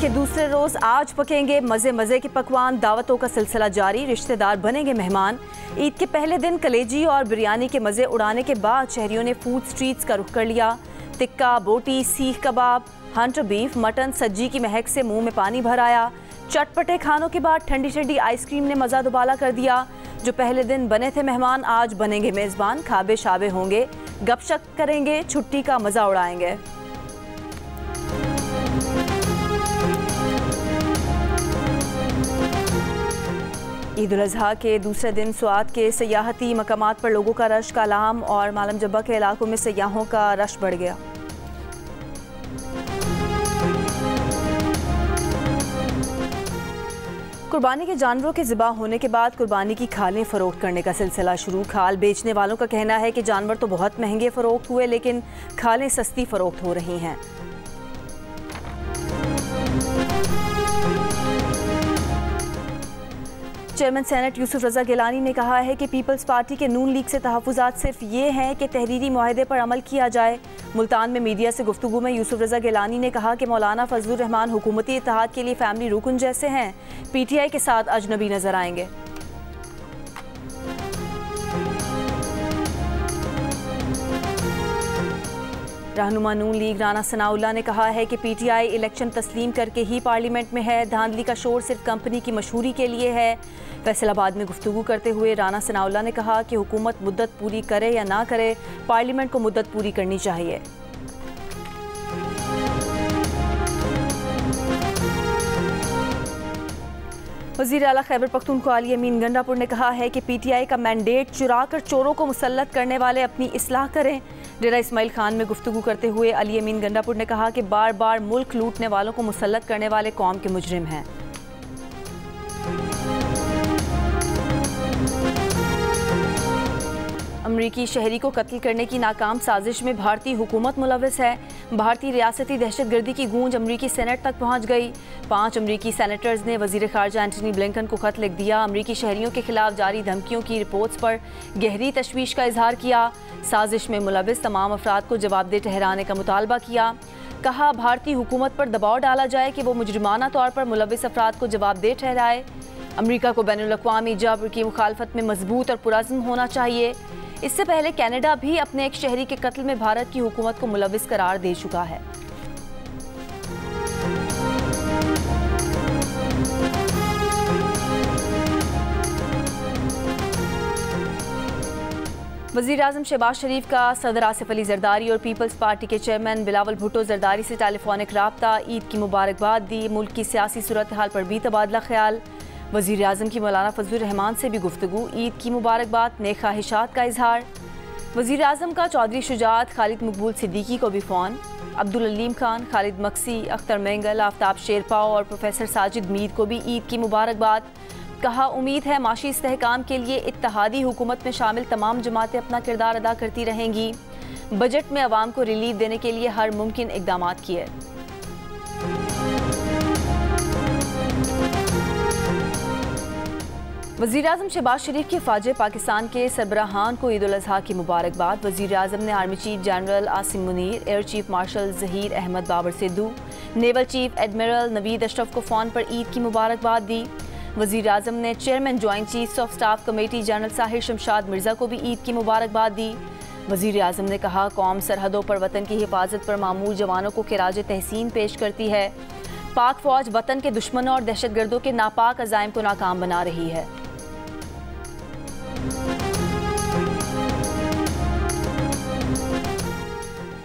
के दूसरे रोज आज पकेंगे मजे मजे के पकवान। दावतों का सिलसिला जारी, रिश्तेदार बनेंगे मेहमान। ईद के पहले दिन कलेजी और बिरयानी के मजे उड़ाने के बाद शहरियों ने फूड स्ट्रीट्स का रुख कर लिया। टिक्का, बोटी, सीख कबाब, हंटर बीफ, मटन, सज्जी की महक से मुंह में पानी भर आया। चटपटे खानों के बाद ठंडी ठंडी आइसक्रीम ने मजा दुबाला कर दिया। जो पहले दिन बने थे मेहमान आज बनेंगे मेजबान। खाबे शाबे होंगे, गपशप करेंगे, छुट्टी का मजा उड़ाएंगे। ईद उल अज़हा के दूसरे दिन स्वात के सयाहती मकामात पर लोगों का रश। कालाम और मालम जब्बा के इलाकों में सयाहों का रश बढ़ गया। कुर्बानी के जानवरों के ज़िबा होने के बाद कुर्बानी की खालें फ़रोख्त करने का सिलसिला शुरू। खाल बेचने वालों का कहना है कि जानवर तो बहुत महंगे फ़रोख्त हुए, लेकिन खालें सस्ती फ़रोख्त हो रही हैं। चेयरमैन सेनेट यूसुफ रज़ा गिलानी ने कहा है कि पीपल्स पार्टी के नून लीग से तहफ़्फ़ुज़ात सिर्फ ये हैं कि तहरीरी मुआहदे पर अमल किया जाए। मुल्तान में मीडिया से गुफ्तगू में यूसुफ रज़ा गिलानी ने कहा कि मौलाना फजलुर रहमान हुकूमती इत्तेहाद के लिए फैमिली रुकन जैसे हैं, PTI के साथ अजनबी नजर आएंगे। रहनुमा नून लीग राना सनाउल्लाह ने कहा है कि PTI इलेक्शन तस्लीम करके ही पार्लियामेंट में है। धांधली का शोर सिर्फ कंपनी की मशहूरी के लिए है। फैसलाबाद में गुफ्तगू करते हुए राना सनाउल्लाह ने कहा कि हुकूमत मुद्दत पूरी करे या ना करे, पार्लियामेंट को मुद्दत पूरी करनी चाहिए। वज़ीर आला खैबर पख्तूनख्वा अली अमीन गंडापुर ने कहा है कि PTI का मैंडेट चुरा कर चोरों को मुसल्लत करने वाले अपनी इस्लाह करें। डेरा इस्माइल खान में गुफ्तगू करते हुए अली अमीन गंडापुर ने कहा कि बार बार मुल्क लूटने वालों को मुसल्लत करने वाले कौम के मुजरिम हैं। अमरीकी शहरी को कत्ल करने की नाकाम साजिश में भारतीय हुकूमत मुलविस है। भारतीय रियासती दहशतगर्दी की गूंज अमरीकी सेनेट तक पहुंच गई। 5 अमरीकी सेनेटर्स ने वजीर खारजा एंटनी ब्लिंकन को खत लिख दिया। अमरीकी शहरियों के खिलाफ जारी धमकियों की रिपोर्ट्स पर गहरी तशवीश का इजहार किया। साजिश में मुलविस तमाम अफराद को जवाबदेह ठहराने का मुतालबा किया। कहा भारतीय हुकूमत पर दबाव डाला जाए कि वो मुजरिमाना तौर पर मुलविस अफराद को जवाबदेह ठहराए। अमरीका को बैनुल अक़वामी जबर की मुखालफत में मजबूत और पुरअज़्म होना चाहिए। इससे पहले कनाडा भी अपने एक शहरी के कत्ल में भारत की हुकूमत को मुलविस करार दे चुका है। वज़ीर आज़म शहबाज शरीफ का सदर आसिफ अली जरदारी और पीपल्स पार्टी के चेयरमैन बिलावल भुट्टो जरदारी से टेलीफोनिक राब्ता। ईद की मुबारकबाद दी। मुल्क की सियासी सूरत हाल पर भी तबादला ख्याल। वज़ीर आज़म की मौलाना फजलुर रहमान से भी गुफ्तगू। ईद की मुबारकबाद, नेक ख्वाहिशात का इजहार। वज़ीर आज़म का चौधरी शुजात, खालिद मकबूल सिद्दीकी को भी फ़ोन। अब्दुल अलीम खान, खालिद मक्सी, अख्तर मेंगल, आफ्ताब शेरपाओ और प्रोफेसर साजिद मीर को भी ईद की मुबारकबाद। कहा उम्मीद है माशी इस्तेहकाम के लिए इत्तेहादी हुकूमत में शामिल तमाम जमातें अपना किरदार अदा करती रहेंगी। बजट में अवाम को रिलीफ देने के लिए हर मुमकिन इक़दामात किए। वज़ीर आज़म शहबाज शरीफ के ख्वाजा पाकिस्तान के सरबराहान को ईद उल अज़हा की मुबारकबाद। वज़ीर आज़म ने army chief general Asim Munir, air chief marshal Zaheer Ahmed Babar Sidhu, naval chief admiral Naveed Ashraf को फ़ोन पर ईद की मुबारकबाद दी। वज़ीर आज़म ने chairman joint chiefs of staff committee general Sahir Shamshad Mirza को भी ईद की मुबारकबाद दी। वज़ीर आज़म ने कहा कौम सरहदों पर वतन की हिफाजत पर मामूर जवानों को खिराज तहसीन पेश करती है। पाक फ़ौज वतन के दुश्मनों और दहशतगर्दों के नापाक अज़ाइम को नाकाम बना रही है।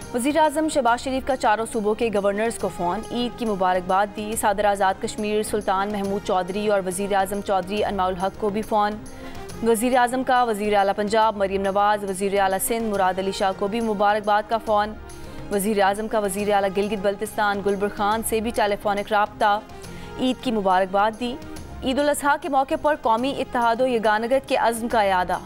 वज़ीर आज़म शहबाज शरीफ का चारों सूबों के गवर्नर्स को फ़ोन। ईद की मुबारकबाद दी। सदर आज़ाद कश्मीर सुल्तान महमूद चौधरी और वज़ीर आज़म चौधरी अनवाउल हक को भी फ़ोन। वज़ीर आज़म का वज़ीर आला पंजाब मरीम नवाज़, वज़ीर आला सिंध मुराद अली शाह को भी मुबारकबाद का फ़ोन। वज़ीर आज़म का वज़ीर आला गिलगित बल्तिस्तान गुलबर खान से भी टेलीफोनिक राब्ता। ईद की मुबारकबाद दी। ईद उल अज़हा के मौके पर कौमी इत्तेहाद व यगानगत के अज़्म का यादा।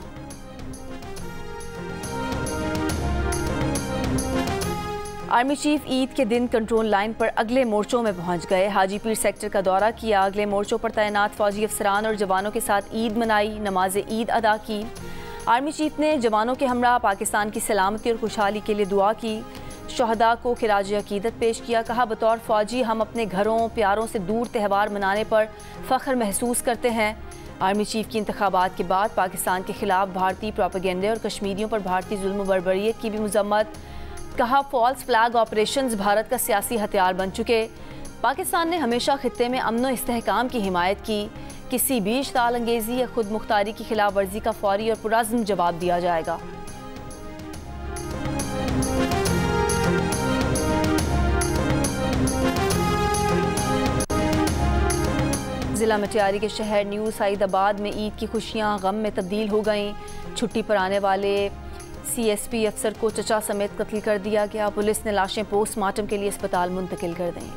आर्मी चीफ ईद के दिन कंट्रोल लाइन पर अगले मोर्चों में पहुंच गए। हाजीपीर सेक्टर का दौरा किया। अगले मोर्चों पर तैनात फौजी अफसरान और जवानों के साथ ईद मनाई, नमाज ईद अदा की। आर्मी चीफ ने जवानों के हमरा पाकिस्तान की सलामती और खुशहाली के लिए दुआ की। शहदा को खिराज अकीदत पेश किया। कहा, बतौर फ़ौजी हम अपने घरों प्यारों से दूर त्यौहार मनाने पर फ़ख्र महसूस करते हैं। आर्मी चीफ की इंतखाबात के बाद पाकिस्तान के खिलाफ भारतीय प्रोपेगेंडे और कश्मीरियों पर भारतीय जुल्म बर्बरियत की भी मजम्मत। कहा, फॉल्स फ्लैग ऑपरेशंस भारत का सियासी हथियार बन चुके। पाकिस्तान ने हमेशा खित्ते में अमन और इस्तेहकाम की हिमायत की। किसी भी इश्ताल अंगेज़ी या खुद मुख्तारी की खिलाफ वर्जी का फौरी और पुरअज़्म जवाब दिया जाएगा। ज़िला मटियारी के शहर न्यू सईदाबाद में ईद की खुशियां गम में तब्दील हो गईं। छुट्टी पर आने वाले CSP अफसर को चचा समेत कत्ल कर दिया गया। पुलिस ने लाशें पोस्टमार्टम के लिए अस्पताल मुंतकिल कर दी।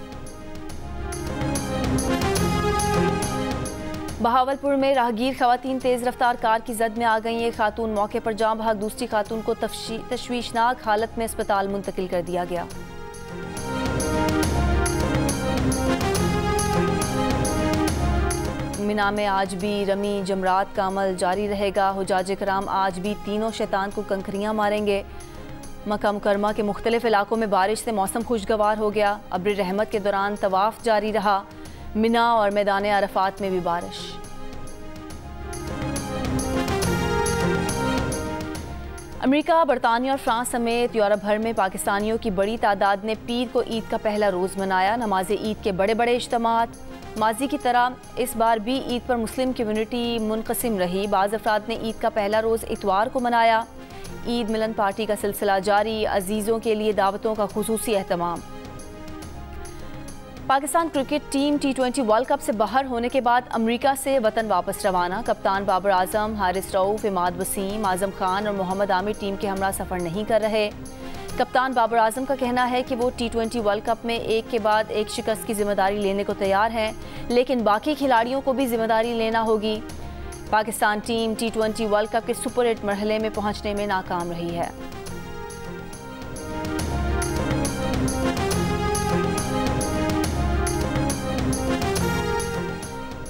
बहावलपुर में राहगीर खवातीन तेज़ रफ्तार कार की जद में आ गई। एक खातून मौके पर जाँ बहक, दूसरी खातून को तशवीशनाक हालत में अस्पताल मुंतकिल कर दिया गया। मिना में आज भी रमी जमरात का अमल जारी रहेगा। हुजाजे कराम आज भी तीनों शैतान को कंकरियां मारेंगे। मक्का मुकरमा के मुख्तलिफ इलाकों में बारिश से मौसम खुशगवार हो गया। अब्र रहमत के दौरान तवाफ जारी रहा। मिना और मैदान अरफात में भी बारिश। अमेरिका, बरतानिया और फ्रांस समेत यूरोप भर में पाकिस्तानियों की बड़ी तादाद ने पीर को ईद का पहला रोज़ मनाया। नमाज ईद के बड़े बड़े इज्तिमात। माजी की तरह इस बार भी ईद पर मुस्लिम कम्यूनिटी मुनक़सिम रही। बाज़ अफराद ने ईद का पहला रोज़ इतवार को मनाया। ईद मिलन पार्टी का सिलसिला जारी। अजीज़ों के लिए दावतों का खुसूसी एहतमाम। Pakistan cricket team T20 world cup से बाहर होने के बाद अमेरिका से वतन वापस रवाना। कप्तान बाबर आजम, हारिस रऊफ, इमाद वसीम, आजम खान और मोहम्मद आमिर टीम के हमरा सफ़र नहीं कर रहे। कप्तान बाबर आजम का कहना है कि वो T20 वर्ल्ड कप में एक के बाद एक शिकस्त की जिम्मेदारी लेने को तैयार हैं, लेकिन बाकी खिलाड़ियों को भी जिम्मेदारी लेना होगी। Pakistan team T20 world cup के सुपर 8 मरहले में पहुंचने में नाकाम रही है।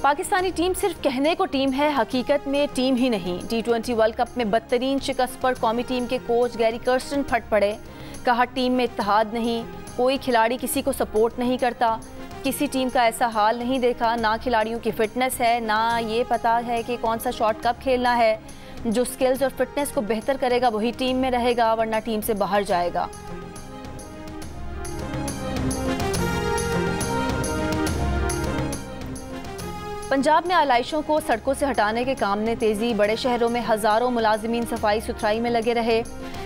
पाकिस्तानी टीम सिर्फ कहने को टीम है, हकीकत में टीम ही नहीं। T20 वर्ल्ड कप में बदतरीन शिकस्त पर कौमी टीम के कोच गैरी कर्स्टन फट पड़े। कहा, टीम में इत्तेहाद नहीं, कोई खिलाड़ी किसी को सपोर्ट नहीं करता। किसी टीम का ऐसा हाल नहीं देखा। ना खिलाड़ियों की फिटनेस है, ना ये पता है कि कौन सा शॉट कब खेलना है। जो स्किल्स और फिटनेस को बेहतर करेगा वही टीम में रहेगा, वरना टीम से बाहर जाएगा। पंजाब में आलाइशों को सड़कों से हटाने के काम ने तेजी। बड़े शहरों में हज़ारों मुलाजिमीन सफाई सुथराई में लगे रहे।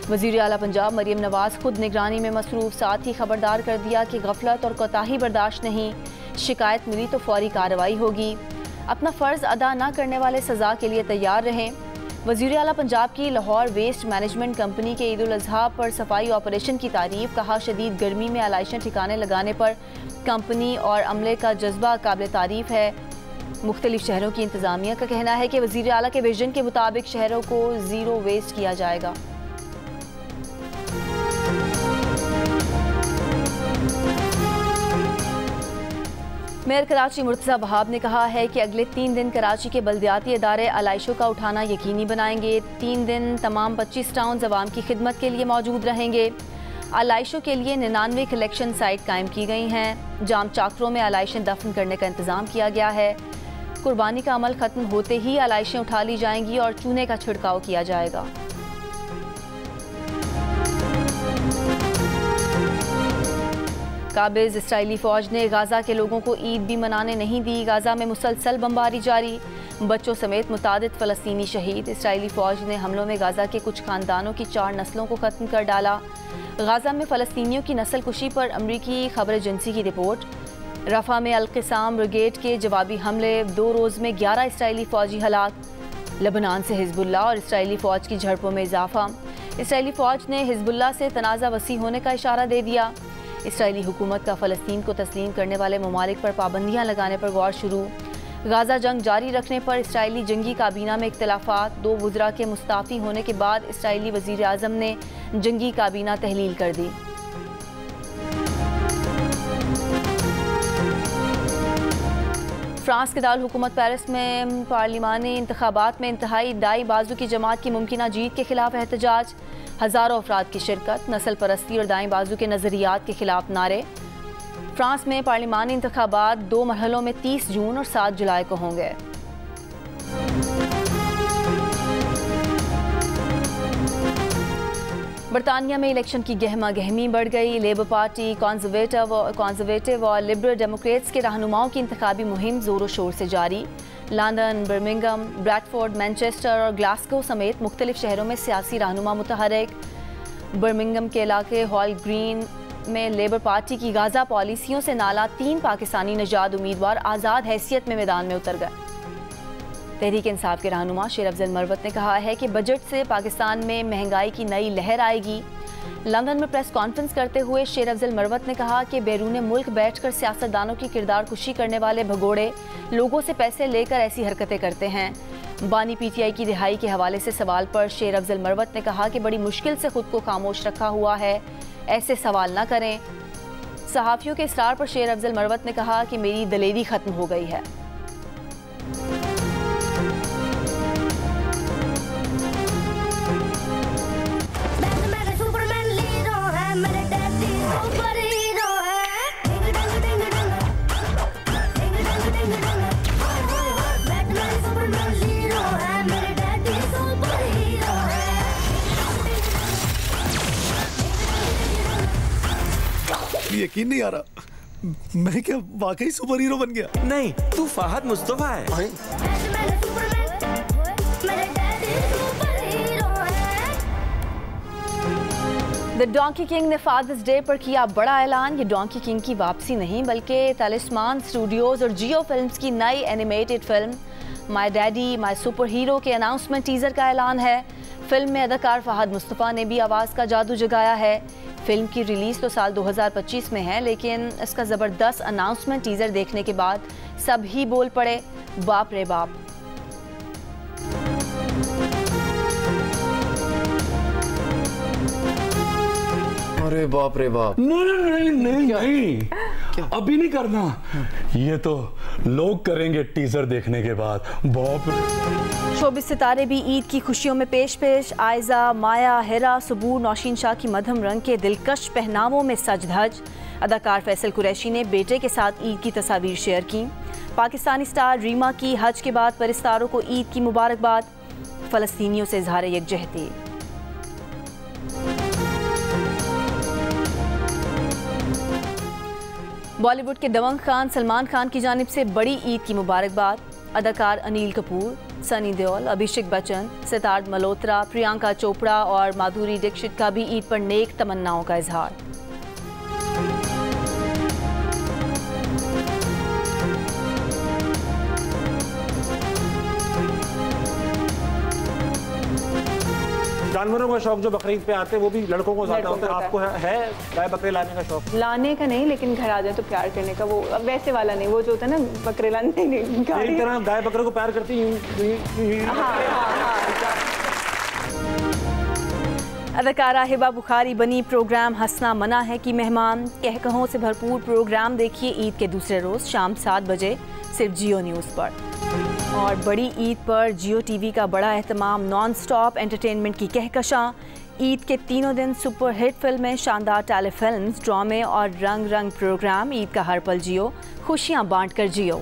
वज़ीर आला पंजाब मरियम नवाज़ खुद निगरानी में मसरूफ़। साथ ही खबरदार कर दिया कि गफलत और कोताही बर्दाश्त नहीं। शिकायत मिली तो फौरी कार्रवाई होगी। अपना फ़र्ज़ अदा न करने वाले सज़ा के लिए तैयार रहें। वज़ीर आला पंजाब की लाहौर वेस्ट मैनेजमेंट कंपनी के ईद उल अज़हा पर सफाई ऑपरेशन की तारीफ़। कहा, शदीद गर्मी में आलाइशें ठिकाने लगाने पर कंपनी और अमले का जज्बा काबिल तारीफ़ है। मुख्तलिफ शहरों की इंतज़ामिया का कहना है कि वज़ीर आला के विजन के मुताबिक शहरों को ज़ीरो वेस्ट किया जाएगा। मेयर कराची मुर्तज़ा वहाब ने कहा है कि अगले 3 दिन कराची के बल्दियाती इदारे आलाइशों का उठाना यकीनी बनाएंगे। 3 दिन तमाम 25 टाउन्स अवाम की खिदमत के लिए मौजूद रहेंगे। आलाइशों के लिए 99 कलेक्शन साइट कायम की गई हैं। जाम चाकरों में आलाइशें दफन करने का इंतज़ाम किया गया है। कुर्बानी का अमल ख़त्म होते ही आलाइशें उठा ली जाएंगी और चूने का छिड़काव किया जाएगा। काबिज इसराइली फ़ौज ने गाज़ा के लोगों को ईद भी मनाने नहीं दी। गाज़ा में मुसलसल बमबारी जारी। बच्चों समेत मुतादिद फ़लस्तीनी शहीद। इसराइली फ़ौज ने हमलों में गाज़ा के कुछ ख़ानदानों की 4 नस्लों को ख़त्म कर डाला। गाज़ा में फ़लस्तीनियों की नस्ल कुशी पर अमरीकी खबर एजेंसी की रिपोर्ट। रफ़ा में अल-क़िसाम ब्रिगेड के जवाबी हमले। 2 रोज़ में 11 इसराइली फ़ौजी हलाक। लबनान से हिज़्बुल्लाह और इसराइली फ़ौज की झड़पों में इजाफा। इसराइली फ़ौज ने हिज़्बुल्लाह से तनाज़ा वसी होने का इशारा दे दिया। इसराइली हुकूमत का फ़लस्तीन को तस्लीम करने वाले ममालिक पर पाबंदियाँ लगाने पर गौर शुरू। गाज़ा जंग जारी रखने पर इसराइली जंगी काबीना में इख्तिलाफ़ात। 2 वज़रा के मुस्ताफ़ी होने के बाद इसराइली वज़ीर आज़म ने जंगी काबीना तहलील कर दी। फ्रांस के दारुल हुकूमत पेरिस में पार्लिमानी इंतखाबात में इंतहाई दाई बाजू की जमात की मुमकिना जीत के खिलाफ एहतजाज। हज़ारों अफराद की शिरकत, नस्ल परस्ती और दाएं बाजू के नज़रियात के खिलाफ नारे। फ्रांस में पार्लिमानी इंतखाबात 2 मरहलों में 30 जून और 7 जुलाई को होंगे। बरतानिया में इलेक्शन की गहमा गहमी बढ़ गई। लेबर पार्टी, कॉन्जर्वेटिव और लिबरल डेमोक्रेट्स के रहनुमाओं की इंतखाबी मुहिम जोरों शोर से जारी। लंदन, बर्मिंघम, ब्रैडफोर्ड, मैनचेस्टर और ग्लासगो समेत मुख्तलिफ शहरों में सियासी रहनुमा मुतहर्रिक। बर्मिंघम के इलाके हॉल ग्रीन में लेबर पार्टी की गाजा पॉलिसियों से नाला 3 पाकिस्तानी नजाद उम्मीदवार आज़ाद हैसियत में मैदान में उतर गए। तहरीक इंसाफ के रहनुमा शेर अफजल मरवत ने कहा है कि बजट से पाकिस्तान में महंगाई की नई लहर आएगी। लंदन में प्रेस कॉन्फ्रेंस करते हुए शेर अफजल मरवत ने कहा कि बैरून मुल्क बैठकर सियासतदानों की किरदार कुशी करने वाले भगोड़े लोगों से पैसे लेकर ऐसी हरकतें करते हैं। बानी पीटीआई की रिहाई के हवाले से सवाल पर शेर अफजल मरवत ने कहा कि बड़ी मुश्किल से खुद को खामोश रखा हुआ है, ऐसे सवाल ना करें। सहाफ़ियों के इसरार पर शेर अफजल मरवत ने कहा कि मेरी दलेरी ख़त्म हो गई है। यकीन नहीं आ रहा, मैं क्या वाकई सुपर हीरो बन गया? नहीं, तू फहद मुस्तफा है। द डोंकी किंग ने फादर्स डे पर किया बड़ा ऐलान। ये डोंकी किंग की वापसी नहीं बल्कि तालिस्मान स्टूडियोज और जियो फिल्म्स की नई animated film my daddy my super hero के अनाउंसमेंट टीजर का ऐलान है। फिल्म में अदाकार फहद मुस्तफा ने भी आवाज़ का जादू जगाया है। फिल्म की रिलीज़ तो साल 2025 में है, लेकिन इसका ज़बरदस्त अनाउंसमेंट टीज़र देखने के बाद सब ही बोल पड़े, बाप रे बाप। अरे बाप रे बाप। नहीं, अभी नहीं करना, ये तो लोग करेंगे टीजर देखने के बाद। बाप रे। शोबिस सितारे भी ईद की खुशियों में पेश आयजा, माया, हिरा, सबूर, नौशीन शाह की मध्यम रंग के दिलकश पहनावों में सज धज। अदाकार फैसल कुरैशी ने बेटे के साथ ईद की तस्वीर शेयर की। पाकिस्तानी स्टार रीमा की हज के बाद परिस्तारों को ईद की मुबारकबाद। फ़लस्तीनियों से इज़हार यकजहती। बॉलीवुड के दबंग खान सलमान खान की जानिब से बड़ी ईद की मुबारकबाद। अदाकार अनिल कपूर, सनी देओल, अभिषेक बच्चन, सिद्धार्थ मल्होत्रा, प्रियंका चोपड़ा और माधुरी दीक्षित का भी ईद पर नेक तमन्नाओं का इजहार। जानवरों का शौक जो बकरीद पे आते हैं वो भी लड़कों को ज्यादा होता है। आपको है गाय बकरे लाने का शौक? लाने का नहीं, लेकिन घर आ जाए तो प्यार करने का, वो वैसे वाला नहीं, वो जो होता है ना बकरे लाने। एक तरह गाय बकरे को प्यार करती है। अदाकारा हिबा बुखारी बनी प्रोग्राम हंसना मना है की मेहमान। कहकहों से भरपूर प्रोग्राम देखिए ईद के दूसरे रोज़ शाम 7 बजे सिर्फ जियो न्यूज़ पर। और बड़ी ईद पर जियो टीवी का बड़ा एहतमाम, नॉन स्टॉप एंटरटेनमेंट की कहकशां। ईद के तीनों दिन सुपर हिट फिल्में, शानदार टेलीफिल्म्स, ड्रामे और रंग रंग प्रोग्राम। ईद का हर पल जियो, खुशियाँ बांट कर जियो।